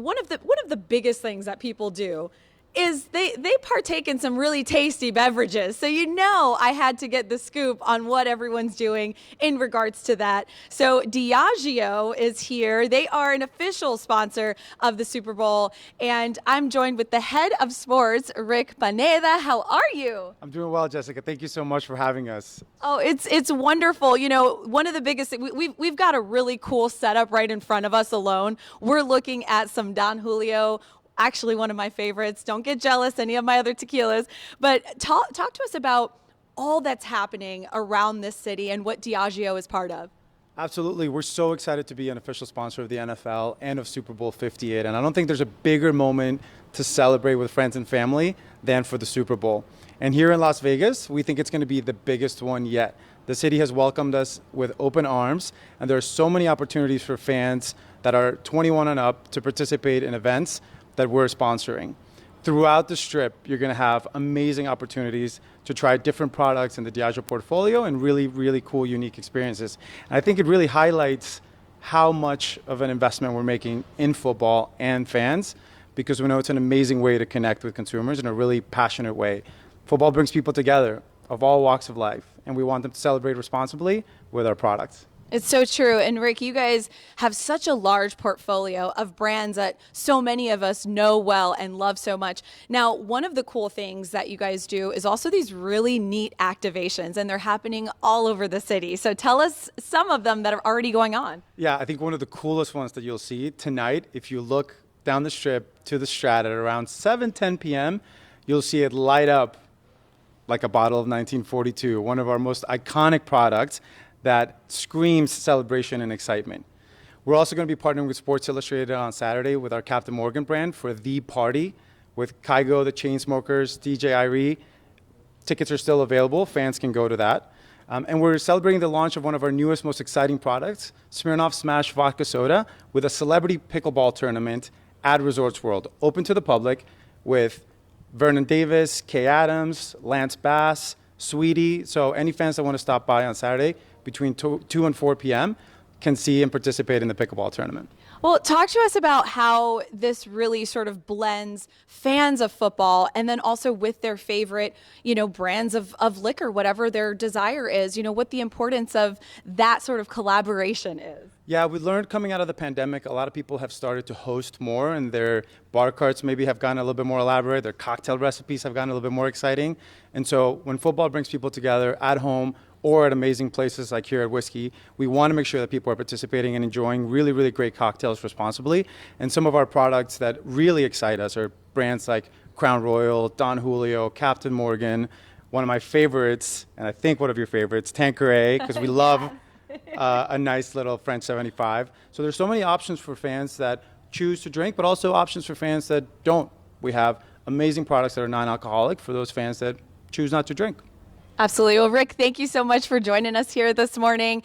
one of the biggest things that people do is they partake in some really tasty beverages. So I had to get the scoop on what everyone's doing in regards to that. So Diageo is here. They are an official sponsor of the Super Bowl. And I'm joined with the head of sports, Rick Pineda. How are you? I'm doing well, Jessica. Thank you so much for having us. Oh, it's wonderful. One of the biggest things, we've got a really cool setup right in front of us alone. We're looking at some Don Julio, actually one of my favorites. Don't get jealous, any of my other tequilas. But talk to us about all that's happening around this city and what Diageo is part of. Absolutely. We're so excited to be an official sponsor of the NFL and of Super Bowl LVIII. And I don't think there's a bigger moment to celebrate with friends and family than for the Super Bowl. And here in Las Vegas, we think it's going to be the biggest one yet. The city has welcomed us with open arms, and there are so many opportunities for fans that are 21 and up to participate in events that we're sponsoring. Throughout the Strip, you're going to have amazing opportunities to try different products in the Diageo portfolio and really, really cool, unique experiences. And I think it really highlights how much of an investment we're making in football and fans, because we know it's an amazing way to connect with consumers in a really passionate way. Football brings people together of all walks of life, and we want them to celebrate responsibly with our products. It's so true. And Rick, you guys have such a large portfolio of brands that so many of us know well and love so much. Now, one of the cool things that you guys do is also these really neat activations, and they're happening all over the city. So tell us some of them that are already going on. Yeah, I think one of the coolest ones that you'll see tonight, if you look down the Strip to the Strat at around 7:10 p.m., you'll see it light up like a bottle of 1942, one of our most iconic products that screams celebration and excitement. We're also going to be partnering with Sports Illustrated on Saturday with our Captain Morgan brand for The Party with Kygo, the Chainsmokers, DJ Irie. Tickets are still available. Fans can go to that. And we're celebrating the launch of one of our newest, most exciting products, Smirnoff Smash Vodka Soda, with a celebrity pickleball tournament at Resorts World, open to the public with Vernon Davis, Kay Adams, Lance Bass, Sweetie. So any fans that want to stop by on Saturday between 2 and 4 p.m. can see and participate in the pickleball tournament. Well, talk to us about how this really sort of blends fans of football and then also with their favorite, brands of liquor, whatever their desire is, what the importance of that sort of collaboration is. Yeah, we learned coming out of the pandemic, a lot of people have started to host more, and their bar carts maybe have gotten a little bit more elaborate. Their cocktail recipes have gotten a little bit more exciting. And so when football brings people together at home or at amazing places like here at Whiskey, we want to make sure that people are participating and enjoying really, really great cocktails responsibly. And some of our products that really excite us are brands like Crown Royal, Don Julio, Captain Morgan, one of my favorites, and I think one of your favorites, Tanqueray, because we love a nice little French 75. So there's so many options for fans that choose to drink, but also options for fans that don't. We have amazing products that are non-alcoholic for those fans that choose not to drink. Absolutely. Well, Rick, thank you so much for joining us here this morning.